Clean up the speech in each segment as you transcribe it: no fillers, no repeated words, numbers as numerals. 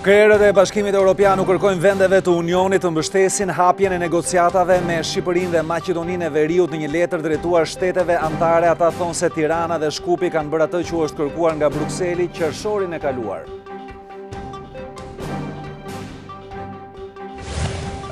Krerët e Bashkimit Europian u kërkojnë vendeve të unionit të mbështesin hapjen e negociatave me Shqipërinë dhe Maqedoninë e Veriut në një letër drejtuar shteteve anëtare. Ata thonë se Tirana dhe Shkupi kanë bërë atë që është kërkuar nga Brukseli qershorin e kaluar.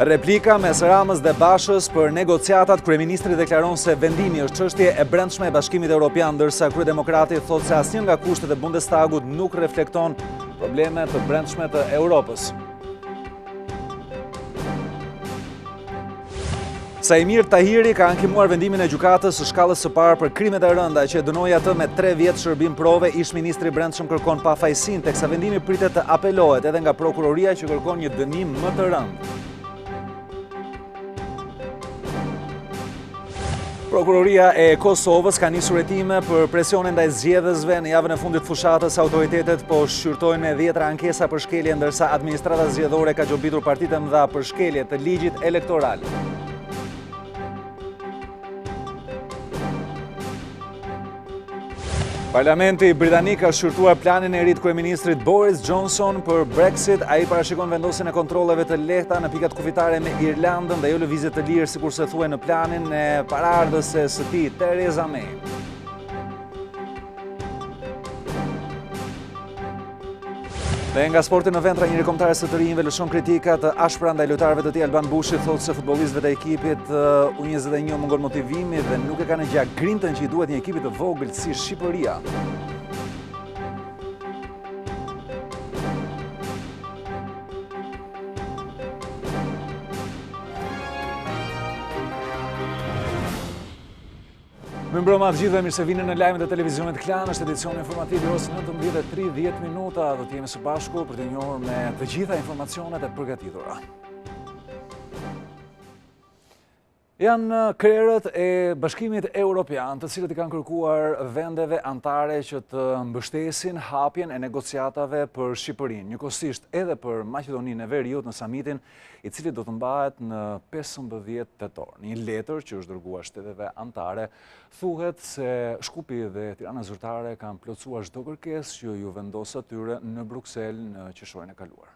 Replika mes Ramës dhe Bashës për negociatat, kryeministri deklaron se vendimi është çështje e brendshme e Bashkimit Europian, ndërsa kryedemokrati thotë se asnjë nga kushtet e Bundestagut nuk reflekton probleme të brendshme të Europës. Saimir Tahiri ka ankimuar vendimin e gjykatës së shkallës së parë për krimet e rënda që dënoi atë me 3 vjet shërbim prove. Ish-ministri i Brendshëm kërkon pafajësinë, teksa vendimi pritet të apelohet edhe nga prokuroria që kërkon një dënim më të rëndë. Prokuroria e Kosovës ka nisur hetime për presionin ndaj zgjedhësve. Në javën e fundit fushatës, autoritetet po shqyrtojnë me 10 ankesa për shkelje, ndërsa administrata zgjedhore ka gjobitur partitë e mëdha për shkelje të ligjit elektoral. Parlamenti britanik ka shqyrtuar planin e ri të kryeministrit Boris Johnson për Brexit. Ai parashikon vendosjen e kontrolleve të lehta në pikat kufitare me Irlandën dhe jo lëvizje të lirë, sikurse thuhet në planin e paraardhëse së tij, Theresa May. Dhe nga sporti në Vendra, një kombëtarës së të rinjve lëshon kritika të ashpra ndaj lojtarëve të tij. Alban Bushi thotë se futbollistëve të ekipit U21 mungon motivimi dhe nuk e kanë gjak grintën që i duhet një ekipi të vogël si Shqipëria. Mirëmbrëma të gjithëve, mirë se vini në lajmet e televizionit Klan. Është edicioni informativ i orës 19:30 minuta. Do të jemi së bashku për të njohur me të gjitha informacionet e përgatitura. Janë krerët e Bashkimit Europian, të cilët i kanë kërkuar vendeve anëtare që të mbështesin hapjen e negociatave për Shqipërinë, njëkohësisht edhe për Maqedoninë e Veriut në samitin i cili do të mbahet në 15 tetor. Një letër që është dërguar shteteve anëtare thuhet se Shkupi dhe Tirana zyrtare kanë plotësuar çdo kërkesë që ju vendos atyre në Bruksel në qershorin e kaluar.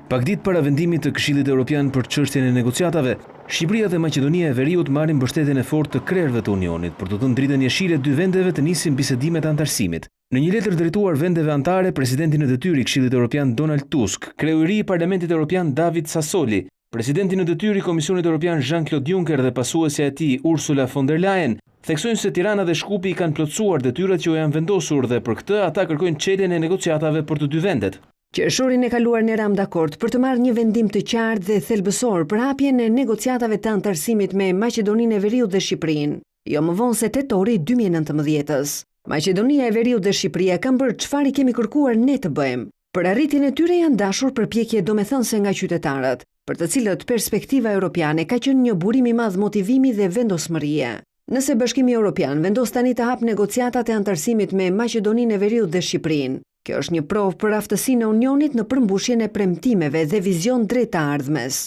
Pak ditë para vendimit të Këshillit Evropian për çështjen e negociatave, Shqipëria dhe Maqedonia e Veriut marrin mbështetjen e fortë të krerëve të unionit për të dhënë dritën jeshile dy vendeve të nisin bisedimet anëtarësimit. Në një letër drejtuar vendeve anëtare, presidenti në detyrë i Këshillit Evropian Donald Tusk, kreu i ri i Parlamentit Evropian David Sassoli, presidenti në detyrë i Komisionit Evropian Jean-Claude Juncker dhe pasuesja e tij Ursula von der Leyen theksojnë se Tirana dhe Shkupi kanë plotësuar detyrat që u janë vendosur dhe për këtë ata kërkojnë çeljen e negociatave për të dy vendet. Qershorin e kaluar në ram dakord për të marrë një vendim të qartë dhe thelbësor për hapjen e negociatave të anëtarësimit me Maqedoninë e Veriut dhe Shqipërinë, jo më vonë se tetori 2019-s. Maqedonia e Veriut dhe Shqipëria kanë bërë çfarë i kemi kërkuar ne të bëjmë. Për arritjen e tyre janë dashur përpjekje domethënëse nga qytetarët, për të cilët perspektiva europiane ka qenë një burim i madh motivimi dhe vendosmërie. Nëse Bashkimi Europian vendos tani të hapë negociatat e anëtarësimit me Maqedoninë e Veriut dhe Shqipërinë, kjo është një provë për aftësinë e unionit në përmbushjen e premtimeve dhe vizion drejt të ardhmes.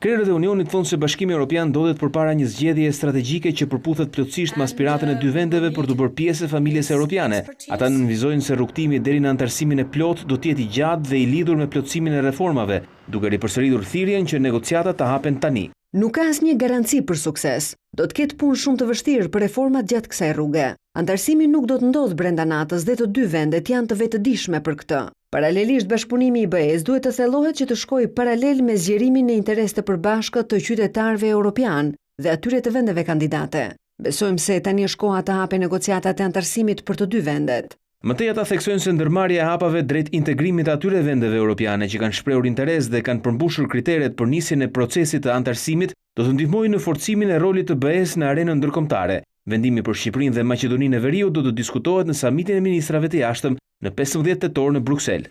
Krerët e unionit thonë se Bashkimi Europian ndodhet përpara një zgjedhjeje strategjike që përputhet plotësisht me aspiratën e dy vendeve për të bërë pjesë e familjes europiane. Ata nënvizojnë se rrugtimi deri në anëtarësimin e plot do të jetë i gjatë dhe i lidhur me plotësimin e reformave, duke ripërsëritur thirrjen që negociatat të hapen tani. Nuk ka asnjë garanci për sukses. Do të ketë punë shumë të vështirë për reformat gjatë kësaj rruge. Anëtarësimi nuk do të ndodhë brenda natës dhe të dy vendet janë të vetëdijshme për këtë. Paralelisht, bashkëpunimi i BE-s duhet të thellohet që të shkojë paralel me zgjerimin në interes të përbashkët të qytetarëve europian dhe atyre të vendeve kandidate. Besojmë se tani është koha të hapen negociatat e anëtarësimit për të dy vendet. Mëtej ata theksojnë se ndërmarrja e hapave drejt integrimit të atyre vendeve europiane që kanë shprehur interes dhe kanë përmbushur kriteret për nisjen e procesit të anëtarësimit do të ndihmojë në forcimin e rolit të BE-s në arenën ndërkombëtare. Vendimi për Shqipërinë dhe Maqedoninë e Veriut do të diskutohet në samitin e ministrave të jashtëm në 15 tetor në Bruksel.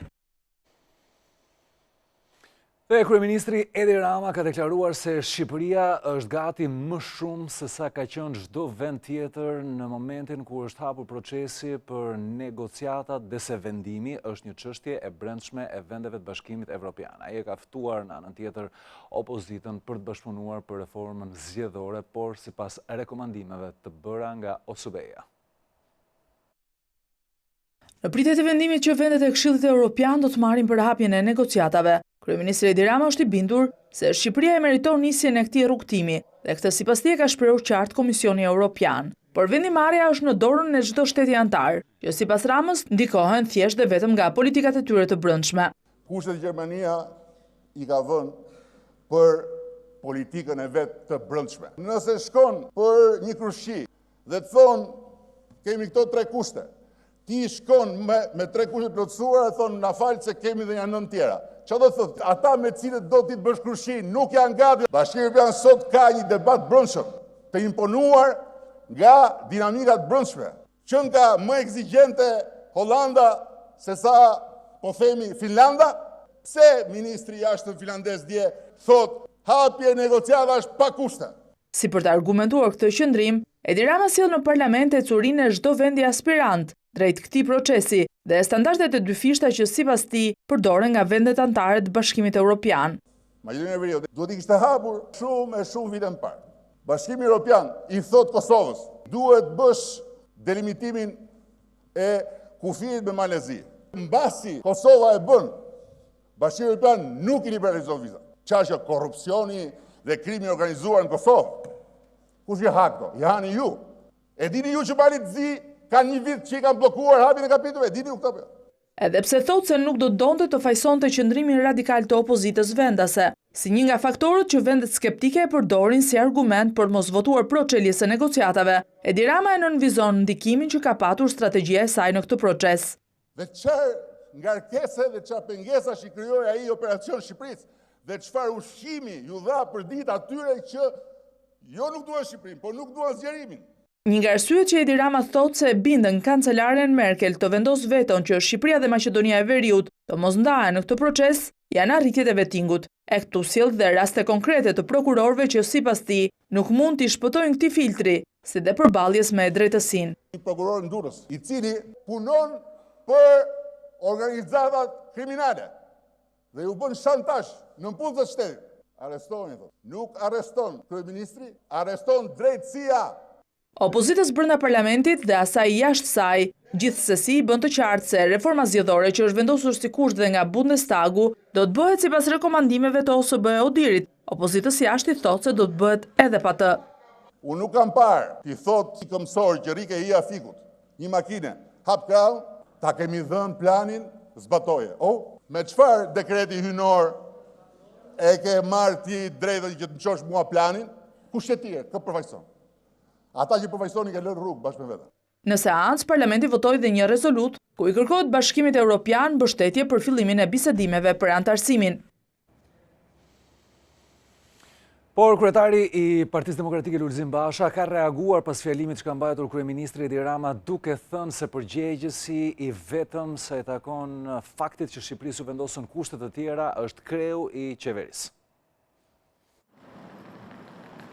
Dhe kryeministri Edi Rama ka deklaruar se Shqipëria është gati më shumë se sa ka qenë çdo vend tjetër në momentin ku është hapur procesi për negociatat dhe se vendimi është një çështje e brendshme e vendeve të Bashkimit Evropian. Ai ka ftuar në anën tjetër opozitën për të bashkëpunuar për reformën zgjedhore, por sipas rekomandimeve të bëra nga OSBE-ja. Në pritet e vendimit që vendet e Këshillit Europian do të marrin për hapjen e negociatave, kryeministri Edi Rama është i bindur se Shqipëria e meriton nisjen e këtij rrugtimi dhe këtë sipas tij ka shprehur qartë Komisioni Europian. Por vendimarrja është në dorën e çdo shteti antar, që sipas Ramës ndikohen thjesht dhe vetëm nga politikat e tyre të brendshme. Kushtet Gjermania i ka vënë për politikën e vetë të brendshme. Nëse shkon për një krushi dhe të thonë kemi këto 3 kushte, ti shkon me 3 kushte plotësuara dhe thonë na falë se kemi dhe janë 9 tjera. Që do thotë, ata me cilët do t'i bësh krushi nuk janë gati. Bashkimi Europian sot ka një debat brendshëm të imponuar nga dinamikat brendshme, që nga më ekzigjente Holanda se sa po themi Finlanda, pse ministri i jashtëm finlandez dje thot hapje negociata është pa kushte. Si për të argumentuar këtë qëndrim, Edi Rama sjell në parlament e curinë e çdo vendi aspirant drejt këtij procesi dhe standardet e dyfishta që sipas tij përdoren nga vendet anëtare të Bashkimit Europian. Maqedonia e Veriut duhet i kishte hapur shumë vite më parë. Bashkimi Europian i thot Kosovës, duhet bësh delimitimin e kufirit me Malezi. Mbasi Kosova e bën, Bashkimi Europian nuk i liberalizon vizat. Çështja korrupsioni dhe krimi organizuar në Kosovë. Kush i ha këto? I hani ju. E dini ju që Bali Zi ka një vit që i kanë bllokuar hapjen e kapitujve, e dini ju këto? Edhe pse thotë se nuk do donte të fajsonte qëndrimin radikal të opozitës vendase, si një nga faktorët që vendet skeptike e përdorin si argument për mos votuar pro çeljes së negociatave, Edi Rama e nënvizon ndikimin që ka patur strategjia e saj në këtë proces. Dhe çfarë ngarkese dhe çfarë pengesa që krijoi ai operacion Shqipërisë dhe çfarë ushqimi ju dha për ditë atyre që jo nuk duan Shqipërinë, por nuk duan zgjerimin. Një nga arsyet që Edi Rama thotë se bindën kancelaren Merkel të vendos veton që Shqipëria dhe Maqedonia e Veriut të mos ndahen në këtë proces, janë arritjet e vettingut. E këtu sjell dhe raste konkrete të prokurorëve që sipas tij nuk mund t'i shpëtojnë këtij filtri, si dhe përballjes me drejtësinë. Një prokuror në Durrës, i cili punon për organizatat kriminale dhe ju bën shantazh në punët e shtetit. Arrestohen, nuk arreston kryeministri, arreston drejtësia. Opozitës brenda parlamentit dhe asaj jashtë saj, gjithsesi bën të qartë se reforma zgjedhore që është vendosur si kusht dhe nga Bundestagu do të bëhet sipas rekomandimeve të OSBE-Odirit. Opozitës jashtë i thotë se do të bëhet edhe pa të. Unë nuk kam parë, ti thotë si këmësor që rike i afikut, një makine, hap krau, ta kemi dhënë planin, zbatoje. Me çfarë dekreti hynor e ke marrë ti drejtën që të më qosh mua planin, kush e tjerë, kë përfaqëson? Ata që përfaqësoni ka lënë rrugë bashkë me vete. Në seancë, parlamenti votoi dhe një rezolut ku i kërkohet Bashkimit Europian mbështetje për fillimin e bisedimeve për antarësimin. Por kryetari i Partisë Demokratike Lulzim Basha ka reaguar pas fjalimit që ka mbajtur kryeministri Edi Rama duke thënë se përgjegjësi i vetëm sa i takon faktit që Shqipërisë u vendosën kushte të tjera është kreu i qeverisë.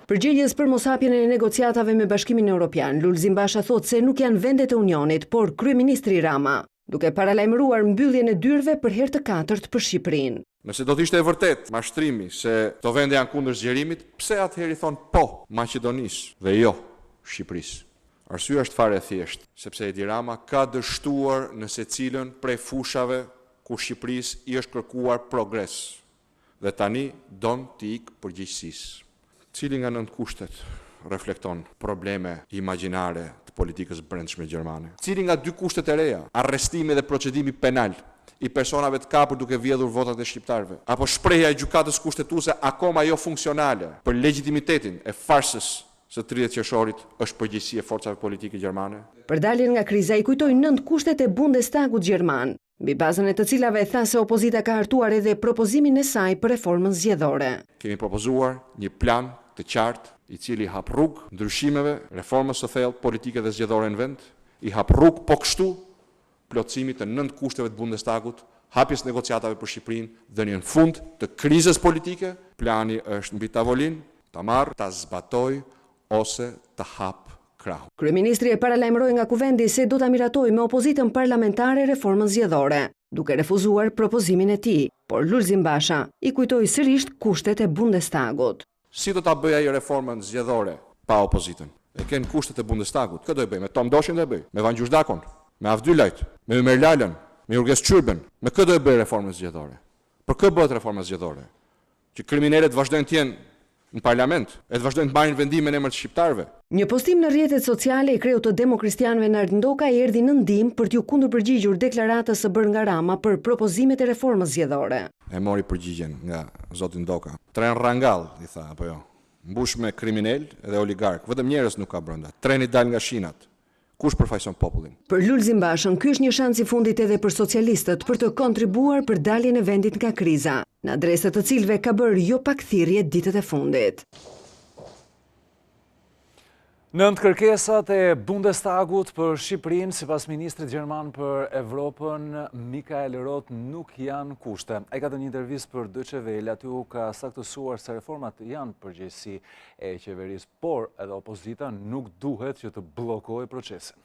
Përgjegjës për moshapjen e negociatave me Bashkimin Europian, Lulzim Basha thotë se nuk janë vendet e unionit, por kryeministri Rama, duke paralajmëruar mbylljen e dyrëve për herë të katërt për Shqipërinë. Nëse do të ishte e vërtet mashtrimi se këto vende janë kundër zgjerimit, pse atëherë i thon po Maqedonisë dhe jo Shqipërisë? Arsyeja është fare e thjeshtë, sepse Edi Rama ka dështuar në secilën prej fushave ku Shqipërisë i është kërkuar progres dhe tani don të ikë përgjegjësisë. Cili nga nënt kushtet reflekton probleme imagjinare të politikës brendshme gjermane? Cili nga 2 kushtet e reja, arrestimi dhe procedimi penal i personave të kapur duke vjedhur votat e shqiptarëve, apo shprehja e gjykatës kushtetuese akoma jo funksionale për legjitimitetin e farsës së 30 qershorit është përgjegjësi e forcave politike gjermane? Për daljen nga kriza i kujtoi 9 kushtet e Bundestagut gjerman, mbi bazën e të cilave tha se opozita ka hartuar edhe propozimin e saj për reformën zgjedhore. Kemi propozuar një plan të qartë i cili hap rrugë ndryshimeve, reformës së thellë politike dhe zgjedhore në vend, i hap rrugë po kështu plotësimit të 9 kushteve të Bundestagut, hapjes negociatave për Shqipërinë dhe në fund të krizës politike. Plani është mbi tavolinë, ta marrë, ta zbatoj ose ta hap krahun. Kryeministri e paralajmëroi nga kuvendi se do ta miratojë me opozitën parlamentare reformën zgjedhore, duke refuzuar propozimin e tij, por Lulzim Basha i kujtoi sërish kushtet e Bundestagut. Si do ta bëj ai reformën zgjedhore pa opozitën? E ken kushtet e Bundestagut. Kë do e bëj? Me Tom Doshin do e bëj? Me Van Gjushdakon? me Avdylajt, me Ömer Lalën, me Jurges Çurben, me kë do e bëj reformën zgjedhore? Për kë bëhet reforma zgjedhore? Që kriminalet vazhdojnë të jenë në parlament, e të vazhdojnë të marrin vendime në emër të shqiptarëve. Një postim në rrjetet sociale i kreut të Demokristianëve Nart Ndoka erdhi në ndihmë për t'ju kundërpërgjigjur deklaratës së bërë nga Rama për propozimet e reformës zgjedhore. E mori përgjigjen nga zoti Ndoka. Tren rangall, i tha, apo jo. Mbush me kriminal dhe oligark, vetëm njerëz nuk ka brenda. Treni dal nga shinat. Kush përfaqëson popullin? Për Lulzim Bashën, ky është një shans i fundit edhe për socialistët për të kontribuar për daljen e vendit nga kriza, në adresë të cilëve ka bërë jo pak thirrje ditët e fundit. Nënt kërkesat e Bundestagut për Shqipërinë, sipas ministrit gjerman për Evropën, Mikael Roth, nuk janë kushte. Ai ka dhënë një intervistë për Deutsche Welle, aty u ka saktësuar se reformat janë përgjegjësi e qeverisë, por edhe opozita nuk duhet që të bllokojë procesin.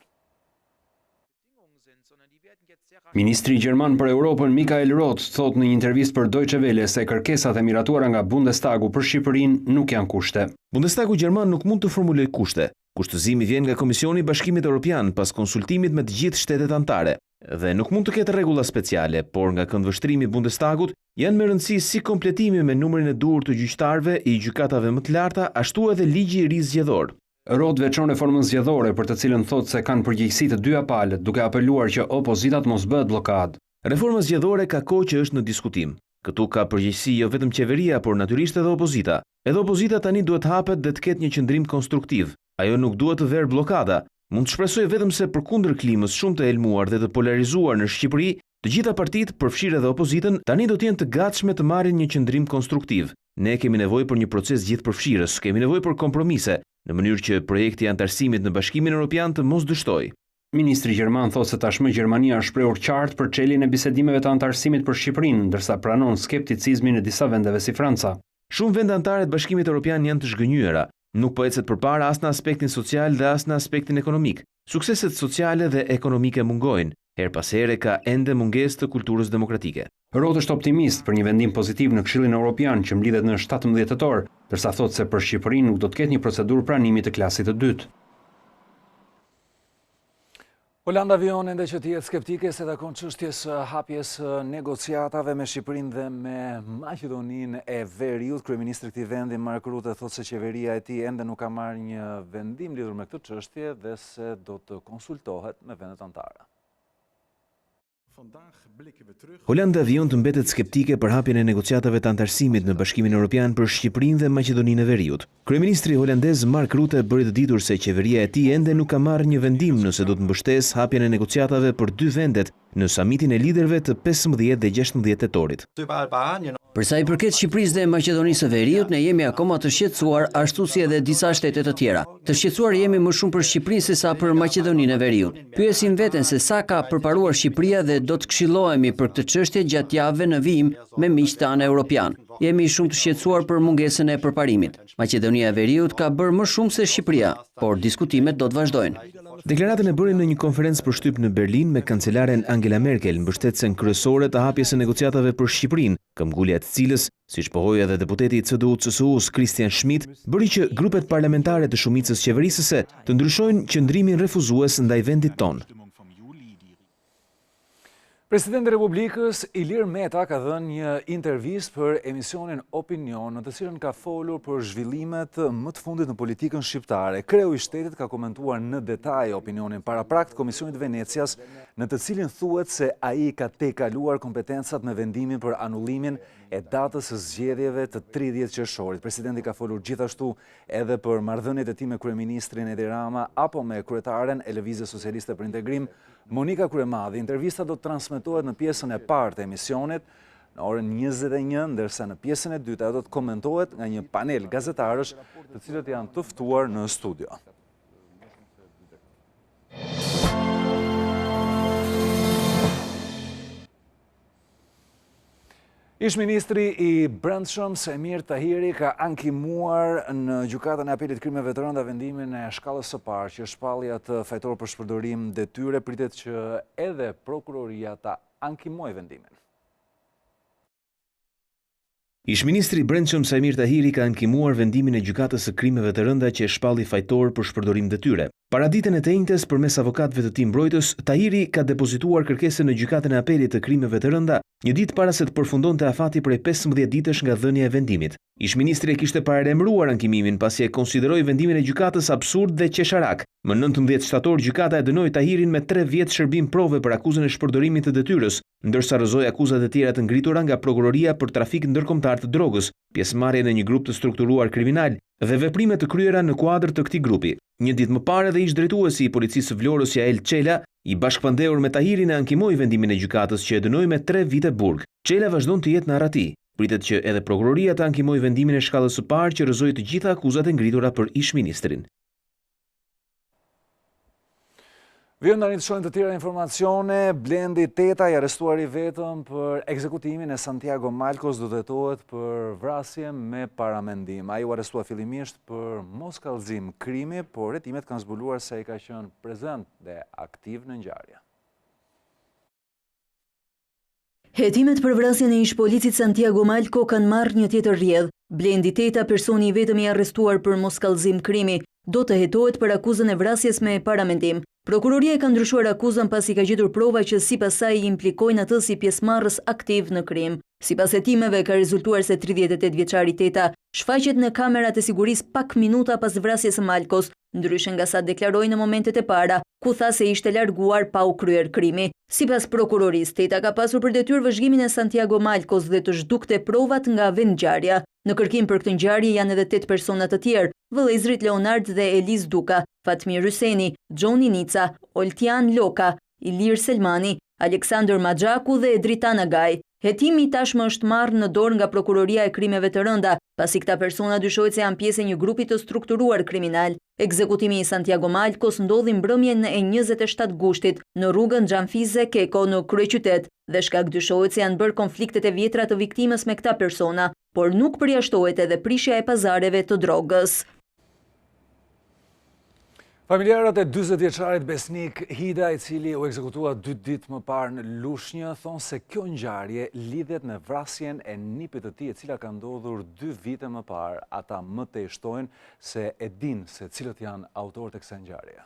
Ministri gjerman për Europën Mikael Roth thot në një intervistë për Deutsche Welle se kërkesat e miratuara nga Bundestagu për Shqipërinë nuk janë kushte. Bundestagu gjerman nuk mund të formulojë kushte. Kushtëzimi vjen nga Komisioni i Bashkimit Europian pas konsultimit me të gjithë shtetet anëtare dhe nuk mund të ketë rregulla speciale, por nga këndvështrimi i Bundestagut janë me rëndësi si kompletimi me numrin e duhur të gjyqtarëve i gjykatave më të larta, ashtu edhe ligji i ri zgjedhor. Roth veçon reformën zgjedhore për të cilën thotë se kanë përgjegjësi të dyja palët, duke apeluar që opozitat mos bëhet blokadë. Reforma zgjedhore ka kohë që është në diskutim. Këtu ka përgjegjësi jo vetëm qeveria, por natyrisht edhe opozita. Edhe opozita tani duhet hapet dhe të ketë një qëndrim konstruktiv. Ajo nuk duhet të verë blokada. Mund të shpresoj vetëm se përkundër klimës shumë të elmuar dhe të polarizuar në Shqipëri, të gjitha partitë, përfshirë edhe opozitën, tani do të jenë të gatshme të marrin një qëndrim konstruktiv. Ne kemi nevojë për një proces gjithëpërfshirës, kemi nevojë për kompromise, në mënyrë që projekti i anëtarësimit në Bashkimin Europian të mos dështojë. Ministri gjerman thotë se tashmë Gjermania është shprehur qartë për çeljen e bisedimeve të anëtarësimit për Shqipërinë, ndërsa pranon skepticizmin e disa vendeve si Franca. Shumë vende anëtare të Bashkimit Europian janë të zhgënjyera. Nuk po ecet përpara as në aspektin social dhe as në aspektin ekonomik. Sukseset sociale dhe ekonomike mungojnë. Her pas here ka ende mungesë të kulturës demokratike. Roth është optimist për një vendim pozitiv në Këshillin Evropian që mblidhet në 17 tetor, ndërsa thotë se për Shqipërinë nuk do të ketë një procedurë pranimi të klasit të dytë. Olanda Vion ende që t'jetë skeptike se takon çështjes hapjes negociatave me Shqipërinë dhe me Maqedoninë e Veriut. Kryeministri i këtij vendi Mark Rutte thotë se qeveria e tij ende nuk ka marrë një vendim lidhur me këtë çështje dhe se do të konsultohet me vendet anëtare. Olanda Vion të mbetet skeptike për hapjen e negociatave të anëtarësimit në Bashkimin Europian për Shqipërinë dhe Maqedoninë e Veriut. Kryeministri holandez Mark Rutte bëri të ditur se qeveria e tij ende nuk ka marrë një vendim nëse do të mbështesë hapjen e negociatave për dy vendet në samitin e liderëve të 15 dhe 16 tetorit. Për sa i përket Shqipërisë dhe Maqedonisë së Veriut, ne jemi akoma të shqetësuar, ashtu si edhe disa shtete të tjera. Të shqetësuar jemi më shumë për Shqipërinë se sa për Maqedoninë e Veriut. Pyesim veten se sa ka përparuar Shqipëria dhe do të këshillohemi për këtë çështje gjatë javëve në vijim me miq tanë europian. Jemi shumë të shqetësuar për mungesën e përparimit. Maqedonia e Veriut ka bërë më shumë se Shqipëria, por diskutimet do të vazhdojnë. Deklaratën e bëri në një konferencë për shtyp në Berlin me kancelaren Angela Merkel, mbështetësen kryesore të hapjes së negociatave për Shqipërinë, këmbgulja e të cilës, siç pohoi edhe deputeti i CDU-CSU-s Christian Schmidt, bëri që grupet parlamentare të shumicës qeverisëse të ndryshojnë qëndrimin refuzues ndaj vendit tonë. Presidenti i Republikës Ilir Meta ka dhënë një intervistë për emisionin Opinion, në të cilën ka folur për zhvillimet më të fundit në politikën shqiptare. Kreu i shtetit ka komentuar në detaj opinionin paraprakt Komisionit Venecias, në të cilin thuhet se ai ka tejkaluar kompetencat me vendimin për anullimin e datës së zgjedhjeve të 30 qershorit. Presidenti ka folur gjithashtu edhe për marrëdhëniet e tij me kryeministrin Edi Rama apo me kryetaren e Lëvizjes Socialiste për Integrim Monika Kryemadhi. Intervista do të transmetohet në pjesën e parë të emisionit në orën 21, ndërsa në pjesën e dytë ajo do të komentohet nga një panel gazetarësh, të cilët janë të ftuar në studio. Ish-ministri i Brendshëm Semir Tahiri ka ankimuar në gjykatën e apelit krimeve të rënda vendimin e shkallës së parë që shpallja të fajtor për shpërdorim detyre, pritet që edhe prokuroria ta ankimojë vendimin. Ish-ministri i Brendshëm Sajmir Tahiri ka ankimuar vendimin e gjykatës së krimeve të rënda që e shpalli fajtor për shpërdorim detyre. Para ditën e të njëjtës, përmes avokatëve të tij mbrojtës, Tahiri ka depozituar kërkesën në gjykatën e apelit të krimeve të rënda, një ditë para se të përfundonte afati prej 15 ditësh nga dhënia e vendimit. Ish-ministri e kishte paralajmëruar ankimimin pasi e konsideroi vendimin e gjykatës absurd dhe qesharak. Më 19 shtator gjykata e dënoi Tahirin me 3 vjet shërbim prove për akuzën e shpërdorimit të detyrës, ndërsa rrëzoi akuzat e tjera të ngritura nga prokuroria për trafik ndërkombëtar të drogës, pjesëmarrje në një grup të strukturuar kriminal dhe veprime të kryera në kuadër të këtij grupi. Një ditë më parë dhe ish drejtuesi i policisë së Vlorës Jael Çela, i bashkëpandehur me Tahirin, e ankimoi vendimin e gjykatës që e dënoi me 3 vite burg. Çela vazhdon të jetë në arati. Pritet që edhe prokuroria të ankimojë vendimin e shkallës së parë që rrëzoi të gjitha akuzat e ngritura për ish-ministrin. Vjen tani të shohim të tjera informacione. Blendi Teta i arrestuari vetëm për ekzekutimin e Santiago Malcos do detohet për vrasje me paramendim. Ai u arrestua fillimisht për mos kallëzim krimi, por hetimet kanë zbuluar se ai ka qenë prezent dhe aktiv në ngjarje. Hetimet për vrasjen e ish-policit Santiago Malco kanë marrë një tjetër rrjedh. Blendi Teta, personi i vetëm i arrestuar për mos kallëzim krimi, do të hetohet për akuzën e vrasjes me paramendim. Prokuroria e ka ndryshuar akuzën pasi ka gjetur prova që sipas saj i implikojnë atë si pjesëmarrës aktiv në krim. Sipas hetimeve ka rezultuar se 38 vjeçari Teta shfaqet në kamerat e sigurisë pak minuta pas vrasjes së Malcos, ndryshe nga sa deklaroi në momentet e para, ku tha se ishte larguar pa u kryer krimi. Sipas prokurorisë, Teta ka pasur për detyrë vëzhgimin e Santiago Malcos dhe të zhdukte provat nga vendngjarja. Në kërkim për këtë ngjarje janë edhe 8 persona të tjerë, vëllezërit Leonard dhe Eliz Duka, Fatmir Hyseni, Gjoni Nica, Oltian Loka, Ilir Selmani, Aleksandr Maxhaku dhe Dritana Gaj. Hetimi tashmë është marrë në dorë nga Prokuroria e Krimeve të Rënda, pasi këta persona dyshohet se janë pjesë e një grupi të strukturuar kriminal. Ekzekutimi i Santiago Malcos ndodhi mbrëmjen e 27 gushtit në rrugën Xhanfize Keko në kryeqytet dhe shkak dyshohet se janë bërë konfliktet e vjetra të viktimës me këta persona, por nuk përjashtohet edhe prishja e pazareve të drogës. Familjarët e 40 vjeçarit Besnik Hida, i cili u ekzekutua 2 ditë më parë në Lushnjë, thonë se kjo ngjarje lidhet me vrasjen e nipit të tij, e cila ka ndodhur 2 vite më parë. Ata më tej shtojnë se e dinë se cilët janë autorët e kësaj ngjarje.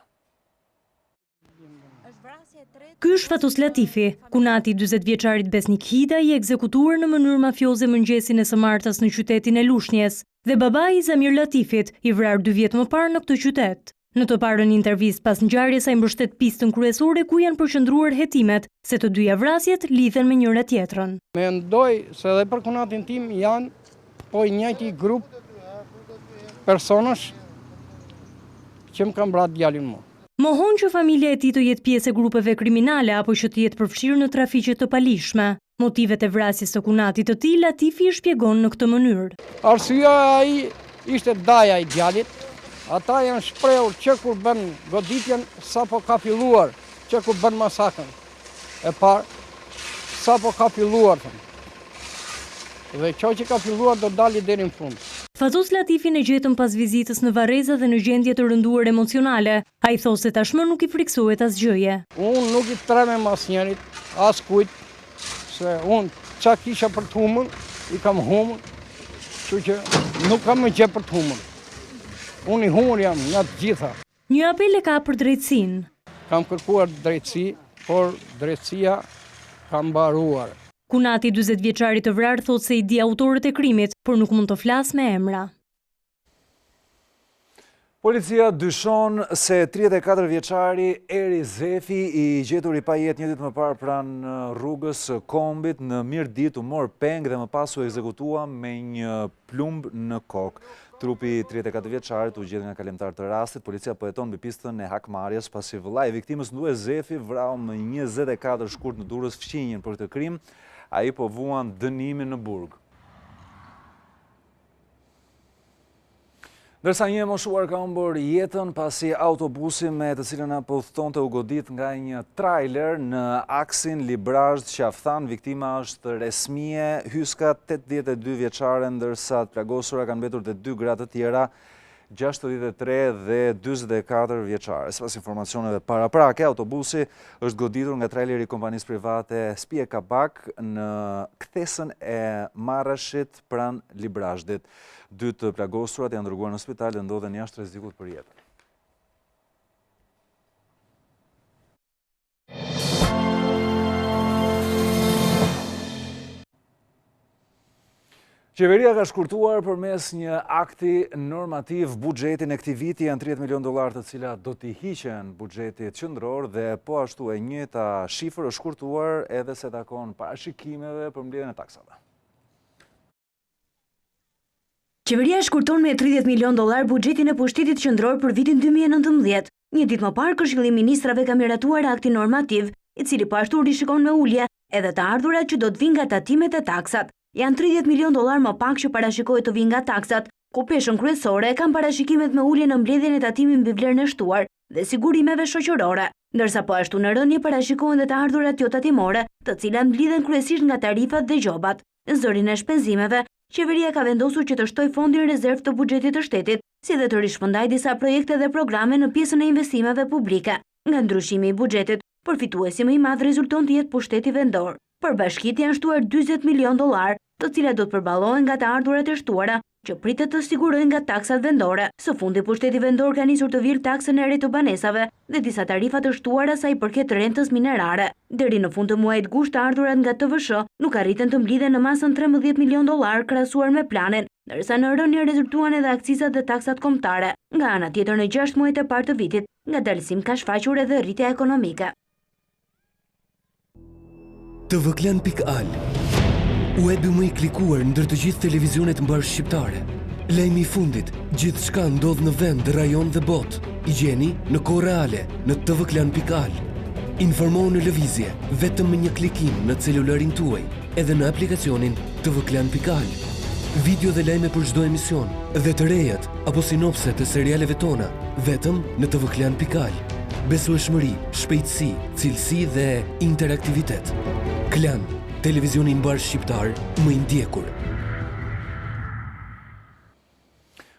Ky është Fatus Latifi, kunati 40 vjeçarit Besnik Hida i ekzekutuar në mënyrë mafioze mëngjesin e së martës në qytetin e Lushnjës, dhe babai i Zamir Latifit, i vrarë 2 vjet më parë në këtë qytet. Në të parën intervistë pas ngjarjes ai mbështet pistën kryesore ku janë përqendruar hetimet se të dyja vrasjet lidhen me njëra tjetrën. Mendoj se edhe për kunatin tim janë po i njëjti grup personash që më kanë bërë djalin mua. Mohon që familja e tij të jetë pjesë e grupeve kriminale apo që të jetë përfshirë në trafiqe të palishme. Motivet e vrasjes së kunatit të tij Latifi i shpjegon në këtë mënyrë. Arsyeja ai ishte daja i djalit. Ata janë shprehur që kur bën goditjen, sapo ka filluar, që kur bën masakrën e parë, sapo ka filluar. Dhe kjo që ka filluar do dali deri në fund. Fatus Latifin e gjetën pas vizitës në Varreza dhe në gjendje të rënduar emocionale. Ai thosë se tashmë nuk i friksohet asgjëje. Unë nuk i tremem asnjërit, as kujt, se unë çka kisha për të humën, i kam humën, kështu që nuk kam më gjë për të humën. Unë i humur jam nga të gjitha. Një apel e ka për drejtësinë. Kam kërkuar drejtësi, por drejtësia ka mbaruar. Kunati 40 vjeçari të vrarë thotë se i di autorët e krimit, por nuk mund të flasë me emra. Policia dyshon se 34 vjeçari Eri Zefi, i gjetur i pa jetë një ditë më parë pranë rrugës Kombit në Mirdit, u mor peng dhe më pas u ekzekutua me një plumb në kokë. Trupi 34 vjeçarit u gjetë nga kalimtar të rastit. Policia po heton mbi pistën e hakmarrjes pasi vëllai i viktimës Ndue Zefi vrau më 24 shkurt në Durrës fqinjen për këtë krim. Ai po vuan dënimin në burg. Ndërsa një moshuar ka humbur jetën pasi autobusi me të cilën apo udhëtonte u godit nga një trailer në aksin Librazh-Qaftan. Viktima është Resmie Hyska, 82 vjeçare, ndërsa të plagosura kanë mbetur dhe 2 gra të tjera. 63 dhe 44 vjeçare. Sipas informacioneve paraprake, autobusi është goditur nga traileri i kompanisë private Spije Kabak në kthesën e Marrashit pranë Librazhdit. 2 të plagosurat janë dërguar në spital dhe ndodhen jashtë rrezikut për jetën. Qeveria ka shkurtuar përmes një akti normativ buxhetin e këtij viti, janë $30 milion të cilat do t'i hiqen buxhetit qendror dhe po ashtu e njëjta shifër është shkurtuar edhe se takon parashikimeve për mbledhjen e taksave. Qeveria shkurton me $30 milion buxhetin e pushtetit qendror për vitin 2019. Një ditë më parë, Këshilli i Ministrave ka miratuar aktin normativ, i cili po ashtu rishikon me ulje edhe të ardhurat që do të vinë nga tatimet e taksat. Janë $30 milion më pak që parashikohet të vinë nga taksat, ku peshën kryesore kanë parashikimet me ulje në mbledhjen e tatimit mbi vlerën e shtuar dhe sigurimeve shoqërore, ndërsa po ashtu në rënje parashikohen dhe të ardhurat jo tatimore, të cilat mblidhen kryesisht nga tarifat dhe gjobat. Në zërin e shpenzimeve, qeveria ka vendosur që të shtojë fondin rezerv të buxhetit të shtetit, si dhe të rishpëndajë disa projekte dhe programe në pjesën e investimeve publike. Nga ndryshimi i buxhetit, përfituesi më i madh rezulton të jetë pushteti vendor. Për bashkitë janë shtuar $40 milion, të cilat do të përballohen nga të ardhurat e shtuara, që pritet të sigurojnë nga taksat vendore. Së fundi, pushteti vendor ka nisur të virë taksën e re të banesave dhe disa tarifa të shtuara sa i përket rentës minerare. Deri në fund të muajit gusht, të ardhurat nga TVSH nuk arritën të mblidhen në masën $13 milion krahasuar me planin, ndërsa në rënje rezultuan edhe akcizat dhe taksat kombëtare. Nga ana tjetër, në 6 muajt e parë të vitit, ngadalësim ka shfaqur edhe rritja ekonomike. tvklan.al, webi më i klikuar ndër të gjithë televizionet mbar shqiptare. Lajmi i fundit, gjithçka ndodh në vend, rajon dhe botë. I gjeni në kohë reale në tvklan.al. Informohu në lëvizje vetëm me një klikim në celularin tuaj, edhe në aplikacionin tvklan.al. Video dhe lajme për çdo emision, dhe të rejat apo sinopse të serialeve tona, vetëm në tvklan.al. Besueshmëri, shpejtësi, cilësi dhe interaktivitet. Klan, televizioni mbar shqiptar më i ndjekur.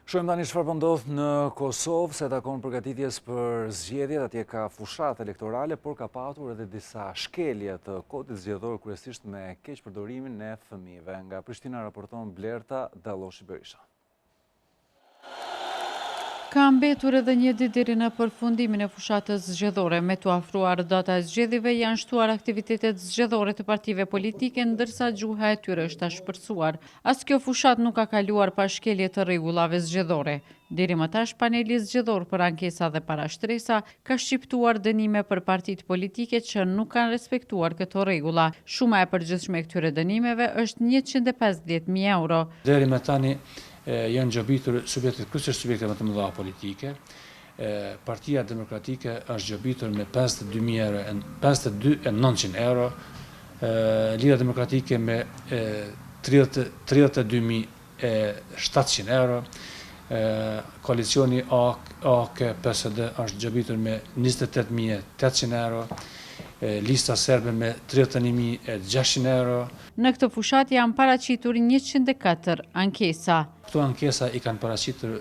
Shohim tani çfarë po ndodh në Kosovë, se takon përgatitjes për zgjedhjet, atje ka fushat elektorale, por ka patur edhe disa shkelje të kodit zgjedhor, kryesisht me keq përdorimin e fëmijëve. Nga Prishtina raporton Blerta Dalloshi Berisha. Ka mbetur edhe një ditë deri në përfundimin e fushatës zgjedhore. Me të afruar data e zgjedhjeve janë shtuar aktivitetet zgjedhore të partive politike, ndërsa gjuha e tyre është shpërsuar. As kjo fushat nuk ka kaluar pa shkelje të rregullave zgjedhore. Deri më tash, paneli zgjedhor për ankesa dhe parashtresa ka shqiptuar dënime për partitë politike që nuk kanë respektuar këto rregulla. Shuma e përgjithshme e këtyre dënimeve është €150.000. Deri më tani janë gjobitur subjektet, kryesisht subjektet më të mëdha politike. Partia Demokratike është gjobitur me €52.900, Lira Demokratike me €32.700, koalicioni AK-PSD është gjobitur me €28.800, lista serbe me €31.600. Në këtë fushat janë paraqitur 104 ankesa. Këto ankesa i kanë paraqitur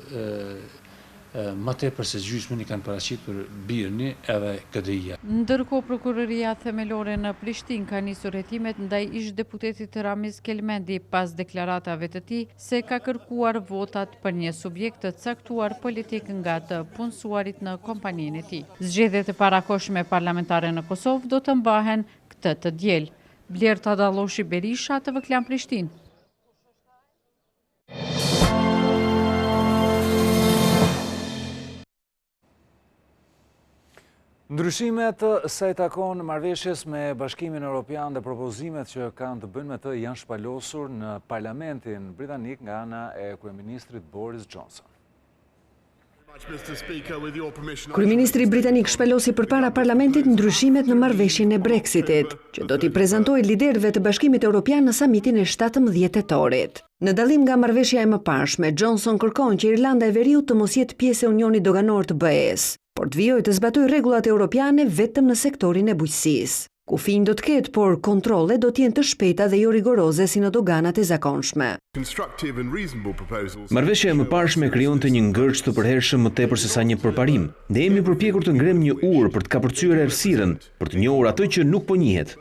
më tepër se gjysmën i kanë paraqitur BIRNi edhe KDI-ja. Ndërkohë, prokuroria themelore në Prishtinë ka nisur hetimet ndaj ish-deputetit Ramiz Kelmendi pas deklaratave të tij se ka kërkuar votat për një subjekt të caktuar politik nga të punësuarit në kompaninë e tij. Zgjedhjet e parakohshme parlamentare në Kosovë do të mbahen këtë të diel. Blerta Dalloshi Berisha, TVKlan Prishtinë. Ndryshimet sa i takon marrëveshjes me Bashkimin Europian dhe propozimet që kanë të bëjnë me të janë shpalosur në Parlamentin Britanik nga ana e kryeministrit Boris Johnson. Kryeministri britanik shpalosi përpara parlamentit ndryshimet në marrëveshjen e Brexitit, që do t'i prezantojë liderëve të Bashkimit Europian në samitin e 17 tetorit. Në dallim nga marrëveshja e mëparshme, Johnson kërkon që Irlanda e Veriut të mos jetë pjesë e unionit doganor të BE-s, por të vijojë të zbatojë rregullat europiane vetëm në sektorin e bujqësisë. Kufijnë do të ketë, por kontrole do t'jenë të shpejta dhe jo rigoroze si në doganat e zakonshme. Marrëveshja e mëparshme krijonte një ngërç të përhershëm më tepër se sa një përparim. Ne jemi përpjekur të ngrem një urë për të kapërcyer errësirën, për të njohur atë që nuk po njihet.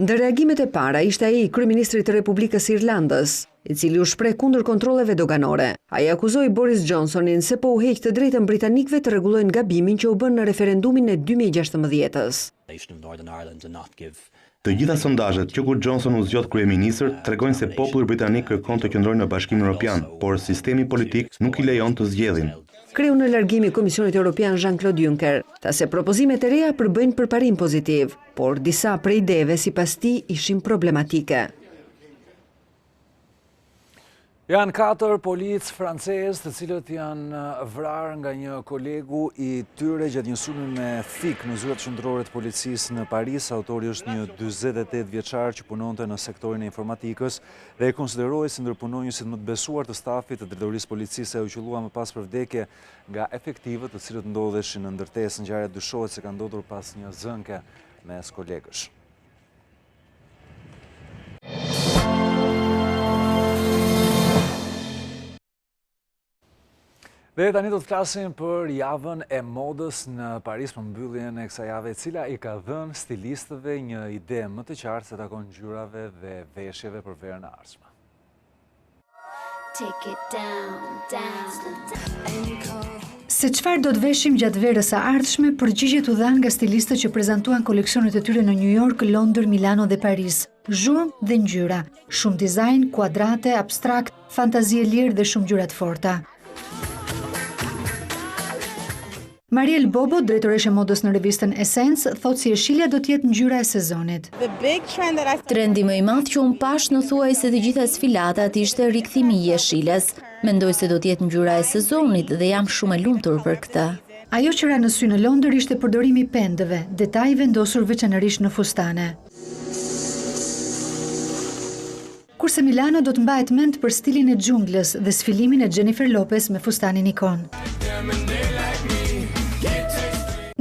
Ndër reagimet e para ishte ai kryeministri i Republikës së Irlandës, i cili u shpreh kundër kontrolleve doganore. Ai akuzoi Boris Johnsonin se po u heq të drejtën britanikëve të rregullojnë gabimin që u bën në referendumin e 2016-s. Të gjitha sondazhet që kur Johnson u zgjodh kryeministër tregojnë se populli britanik kërkon të qëndrojë në Bashkimin Evropian, por sistemi politik nuk i lejon të zgjedhin. Kreu në largimi i Komisionit Europian Jean-Claude Juncker, tha se propozimet e reja përbëjnë përparim pozitiv, por disa prej ideve sipas tij ishin problematike. Janë 4 policë francezë të cilët janë vrarë nga një kolegu i tyre gjatë një sulmi me thik në zyrat qendrore të policisë në Paris. Autori është një 48 vjeçar që punonte në sektorin e informatikës dhe e konsiderohej si ndër punonjësit më të besuar të stafit të drejtorisë policisë. Ajo qullua më pas për vdekje nga efektivët të cilët ndodheshin në ndërtesë. Ngjarja dyshohet se ka ndodhur pas një zënke mes kolegësh. Dhe tani do të flasim për javën e modës në Paris për mbylljen e kësaj jave, e cila i ka dhënë stilistëve një ide më të qartë se takon ngjyrave dhe veshjeve për verën e ardhshme. Se çfarë do të veshim gjatë verës së ardhshme, përgjigjet u dhanë nga stilistët që prezantuan koleksionet e tyre në New York, Londër, Milano dhe Paris. Zhurmë dhe ngjyra, shumë dizajn, kuadrate, abstrakt, fantazi e lirë dhe shumë ngjyra të forta. Mariel Bobo, drejtoreshe modës në revistën Essence, thotë si jeshilja do të jetë ngjyra e sezonit. Trendi më i madh që unë pash në thuajse të gjitha sfilatat ishte rikthimi i jeshilës. Mendoj se do të jetë ngjyra e sezonit dhe jam shumë e lumtur për këtë. Ajo që ra në sy në Londër ishte përdorimi i pendëve, detaj vendosur veçanërisht në fustane. Kurse Milano do të mbahet mend për stilin e xhunglës dhe sfilimin e Jennifer Lopez me fustanin ikon.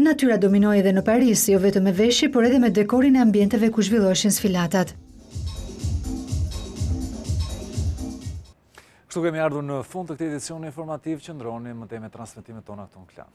Natyra dominoi edhe në Paris, jo vetëm me veshje, por edhe me dekorin e ambienteve ku zhvilloheshin sfilatat. Kështu kemi ardhur në fund të këtij edicioni informativ. Qëndroni më tej me transmetimet tona këtu në Klan.